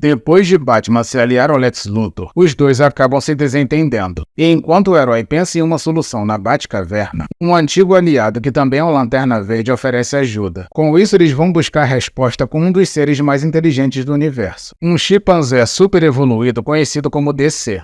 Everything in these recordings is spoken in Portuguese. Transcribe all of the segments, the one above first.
Depois de Batman se aliar ao Lex Luthor, os dois acabam se desentendendo. E enquanto o herói pensa em uma solução na Batcaverna, um antigo aliado que também é o Lanterna Verde oferece ajuda. Com isso, eles vão buscar resposta com um dos seres mais inteligentes do universo, um chimpanzé super evoluído conhecido como DC.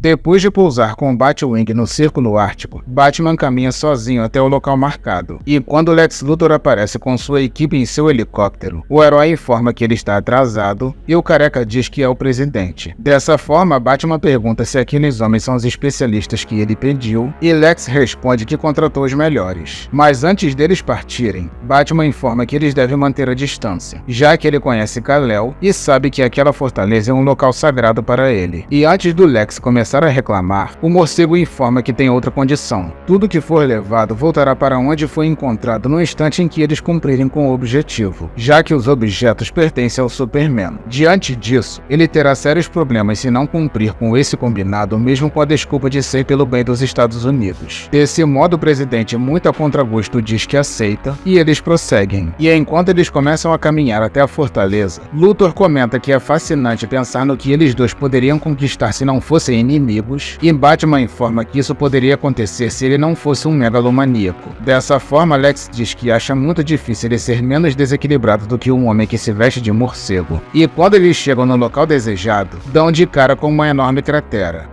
Depois de pousar com o Batwing no Círculo Ártico, Batman caminha sozinho até o local marcado, e quando Lex Luthor aparece com sua equipe em seu helicóptero, o herói informa que ele está atrasado e o Careca diz que é o presidente. Dessa forma, Batman pergunta se aqueles homens são os especialistas que ele pediu, e Lex responde que contratou os melhores. Mas antes deles partirem, Batman informa que eles devem manter a distância, já que ele conhece Kal-El e sabe que aquela fortaleza é um local sagrado para ele. E antes do Lex começar a reclamar, o morcego informa que tem outra condição. Tudo que for levado voltará para onde foi encontrado no instante em que eles cumprirem com o objetivo, já que os objetos pertencem ao Superman. Diante disso, ele terá sérios problemas se não cumprir com esse combinado, mesmo com a desculpa de ser pelo bem dos Estados Unidos. Desse modo, o presidente, muito a contragosto, diz que aceita, e eles prosseguem. E enquanto eles começam a caminhar até a fortaleza, Luthor comenta que é fascinante pensar no que eles dois poderiam conquistar se não fossem inimigos, e Batman informa que isso poderia acontecer se ele não fosse um megalomaníaco. Dessa forma, Lex diz que acha muito difícil ele ser menos desequilibrado do que um homem que se veste de morcego. E quando eles chegam no local desejado, dão de cara com uma enorme cratera.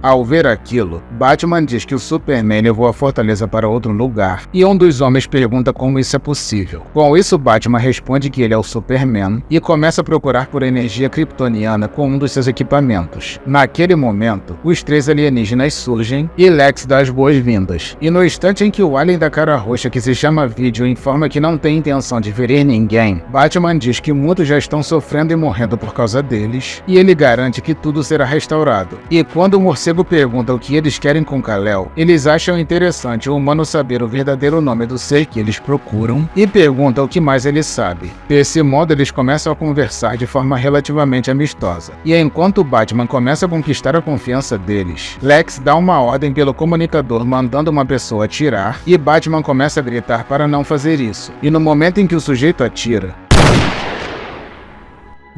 Ao ver aquilo, Batman diz que o Superman levou a fortaleza para outro lugar, e um dos homens pergunta como isso é possível. Com isso, Batman responde que ele é o Superman e começa a procurar por energia kryptoniana com um dos seus equipamentos. Naquele momento, os três alienígenas surgem e Lex dá as boas-vindas. E no instante em que o alien da cara roxa, que se chama Vídeo, informa que não tem intenção de ferir ninguém, Batman diz que muitos já estão sofrendo e morrendo por causa deles, e ele garante que tudo será restaurado. E quando o morcego pergunta o que eles querem com Kal-El, eles acham interessante o humano saber o verdadeiro nome do ser que eles procuram e perguntam o que mais ele sabe. Desse modo, eles começam a conversar de forma relativamente amistosa. E enquanto Batman começa a conquistar a confiança deles, Lex dá uma ordem pelo comunicador mandando uma pessoa atirar, e Batman começa a gritar para não fazer isso. E no momento em que o sujeito atira,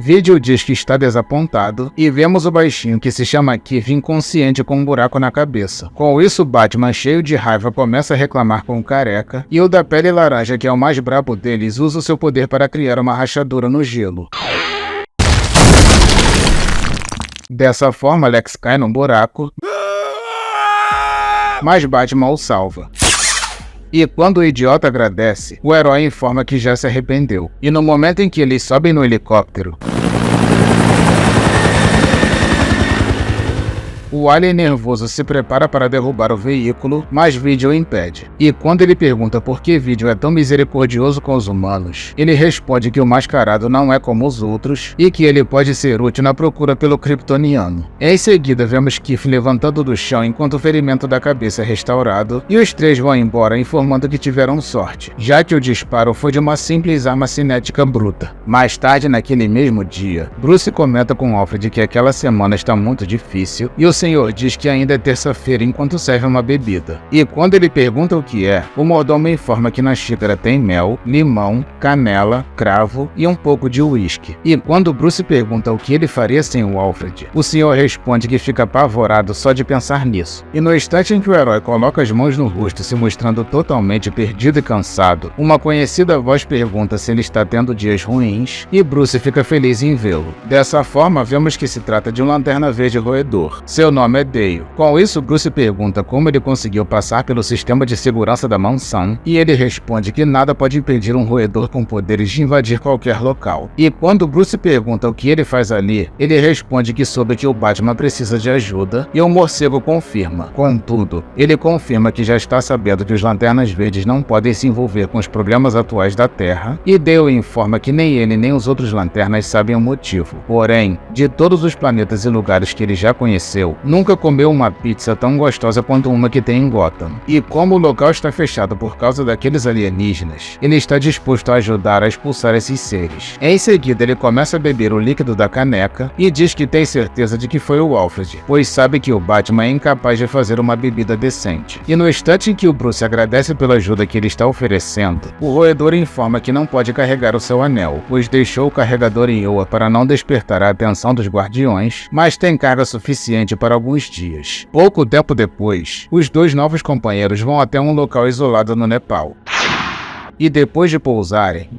Vídeo diz que está desapontado, e vemos o baixinho que se chama Keith inconsciente com um buraco na cabeça. Com isso, Batman, cheio de raiva, começa a reclamar com o Careca, e o da pele laranja, que é o mais brabo deles, usa o seu poder para criar uma rachadura no gelo. Dessa forma, Lex cai num buraco, mas Batman o salva. E quando o idiota agradece, o herói informa que já se arrependeu. E no momento em que eles sobem no helicóptero, o alien nervoso se prepara para derrubar o veículo, mas Vídeo o impede. E quando ele pergunta por que Vídeo é tão misericordioso com os humanos, ele responde que o mascarado não é como os outros e que ele pode ser útil na procura pelo kryptoniano. Em seguida, vemos Keith levantando do chão enquanto o ferimento da cabeça é restaurado, e os três vão embora informando que tiveram sorte, já que o disparo foi de uma simples arma cinética bruta. Mais tarde, naquele mesmo dia, Bruce comenta com Alfred que aquela semana está muito difícil, e o senhor diz que ainda é terça-feira enquanto serve uma bebida. E quando ele pergunta o que é, o mordomo informa que na xícara tem mel, limão, canela, cravo e um pouco de uísque. E quando Bruce pergunta o que ele faria sem o Alfred, o senhor responde que fica apavorado só de pensar nisso. E no instante em que o herói coloca as mãos no rosto, se mostrando totalmente perdido e cansado, uma conhecida voz pergunta se ele está tendo dias ruins, e Bruce fica feliz em vê-lo. Dessa forma, vemos que se trata de um Lanterna Verde roedor. Seu nome é Dale. Com isso, Bruce pergunta como ele conseguiu passar pelo sistema de segurança da mansão, e ele responde que nada pode impedir um roedor com poderes de invadir qualquer local. E quando Bruce pergunta o que ele faz ali, ele responde que soube que o Batman precisa de ajuda, e o morcego confirma. Contudo, ele confirma que já está sabendo que os Lanternas Verdes não podem se envolver com os problemas atuais da Terra, e Dale informa que nem ele nem os outros Lanternas sabem o motivo. Porém, de todos os planetas e lugares que ele já conheceu, nunca comeu uma pizza tão gostosa quanto uma que tem em Gotham. E como o local está fechado por causa daqueles alienígenas, ele está disposto a ajudar a expulsar esses seres. Em seguida, ele começa a beber o líquido da caneca e diz que tem certeza de que foi o Alfred, pois sabe que o Batman é incapaz de fazer uma bebida decente. E no instante em que o Bruce agradece pela ajuda que ele está oferecendo, o roedor informa que não pode carregar o seu anel, pois deixou o carregador em Oa para não despertar a atenção dos guardiões, mas tem carga suficiente para alguns dias. Pouco tempo depois, os dois novos companheiros vão até um local isolado no Nepal. E depois de pousarem,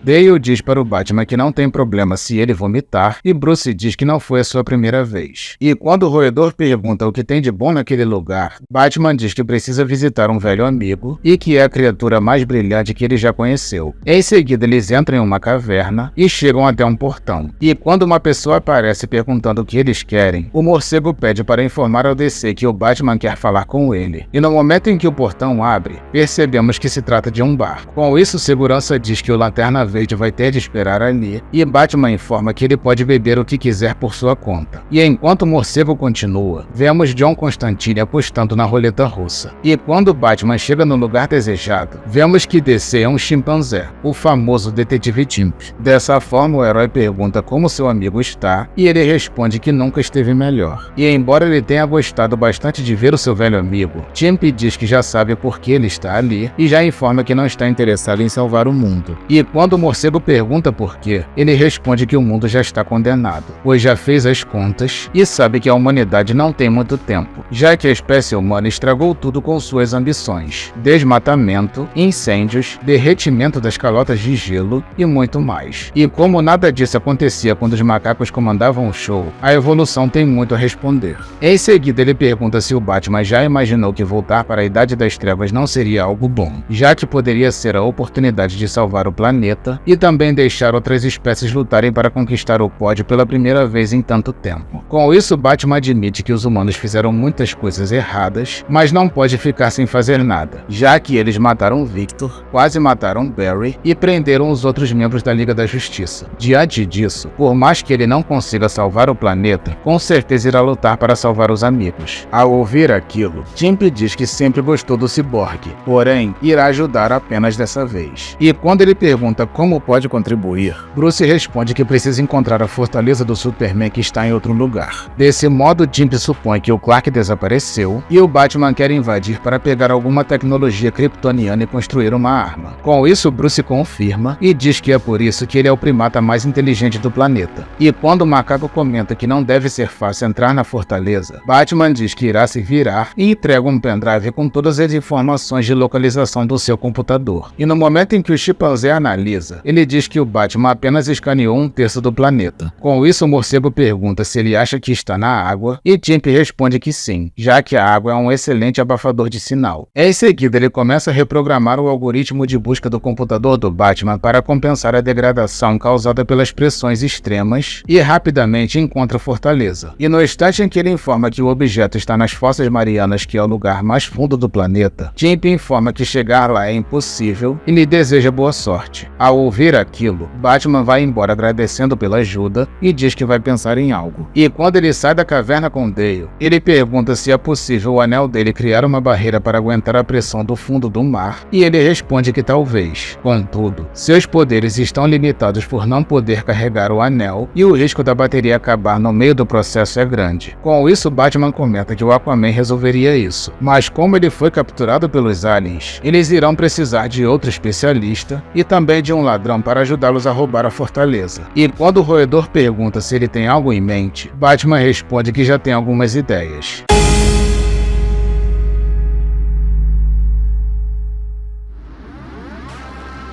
Dale diz para o Batman que não tem problema se ele vomitar, e Bruce diz que não foi a sua primeira vez. E quando o roedor pergunta o que tem de bom naquele lugar, Batman diz que precisa visitar um velho amigo e que é a criatura mais brilhante que ele já conheceu. Em seguida, eles entram em uma caverna e chegam até um portão. E quando uma pessoa aparece perguntando o que eles querem, o morcego pede para informar ao DC que o Batman quer falar com ele. E no momento em que o portão abre, percebemos que se trata de um bar. Com isso, o segurança diz que o Lanterna Verde vai ter de esperar ali, e Batman informa que ele pode beber o que quiser por sua conta. E enquanto o morcego continua, vemos John Constantine apostando na roleta russa. E quando Batman chega no lugar desejado, vemos que DC é um chimpanzé, o famoso detetive Chimp. Dessa forma, o herói pergunta como seu amigo está, e ele responde que nunca esteve melhor. E embora ele tenha gostado bastante de ver o seu velho amigo, Chimp diz que já sabe por que ele está ali, e já informa que não está interessado em salvar o mundo. E quando o morcego pergunta por quê, ele responde que o mundo já está condenado, pois já fez as contas e sabe que a humanidade não tem muito tempo, já que a espécie humana estragou tudo com suas ambições: desmatamento, incêndios, derretimento das calotas de gelo e muito mais. E como nada disso acontecia quando os macacos comandavam o show, a evolução tem muito a responder. Em seguida, ele pergunta se o Batman já imaginou que voltar para a Idade das Trevas não seria algo bom, já que poderia ser a oportunidade de salvar o planeta e também deixar outras espécies lutarem para conquistar o pódio pela primeira vez em tanto tempo. Com isso, Batman admite que os humanos fizeram muitas coisas erradas, mas não pode ficar sem fazer nada, já que eles mataram Victor, quase mataram Barry e prenderam os outros membros da Liga da Justiça. Diante disso, por mais que ele não consiga salvar o planeta, com certeza irá lutar para salvar os amigos. Ao ouvir aquilo, Chimp diz que sempre gostou do ciborgue, porém, irá ajudar apenas dessa vez. E quando ele pergunta como pode contribuir, Bruce responde que precisa encontrar a fortaleza do Superman que está em outro lugar. Desse modo, Chimp supõe que o Clark desapareceu e o Batman quer invadir para pegar alguma tecnologia kryptoniana e construir uma arma. Com isso, Bruce confirma e diz que é por isso que ele é o primata mais inteligente do planeta. E quando o macaco comenta que não deve ser fácil entrar na fortaleza, Batman diz que irá se virar e entrega um pendrive com todas as informações de localização do seu computador. E no momento em que o chimpanzé analisa, ele diz que o Batman apenas escaneou um terço do planeta. Com isso, o morcego pergunta se ele acha que está na água, e Chimp responde que sim, já que a água é um excelente abafador de sinal. Em seguida, ele começa a reprogramar o algoritmo de busca do computador do Batman para compensar a degradação causada pelas pressões extremas e rapidamente encontra a fortaleza. E no instante em que ele informa que o objeto está nas Fossas Marianas, que é o lugar mais fundo do planeta, Chimp informa que chegar lá é impossível e lhe deseja boa sorte. Ao ouvir aquilo, Batman vai embora agradecendo pela ajuda e diz que vai pensar em algo. E quando ele sai da caverna com Dale, ele pergunta se é possível o anel dele criar uma barreira para aguentar a pressão do fundo do mar, e ele responde que talvez. Contudo, seus poderes estão limitados por não poder carregar o anel e o risco da bateria acabar no meio do processo é grande. Com isso, Batman comenta que o Aquaman resolveria isso, mas como ele foi capturado pelos aliens, eles irão precisar de outro especialista e também de um ladrão para ajudá-los a roubar a fortaleza. E quando o roedor pergunta se ele tem algo em mente, Batman responde que já tem algumas ideias.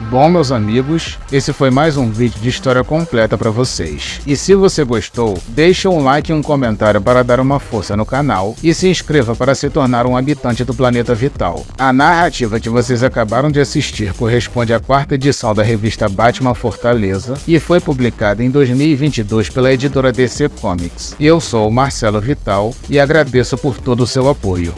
Bom, meus amigos, esse foi mais um vídeo de história completa para vocês. E se você gostou, deixe um like e um comentário para dar uma força no canal e se inscreva para se tornar um habitante do Planeta Vital. A narrativa que vocês acabaram de assistir corresponde à 4ª edição da revista Batman Fortaleza e foi publicada em 2022 pela editora DC Comics. Eu sou o Marcelo Vital e agradeço por todo o seu apoio.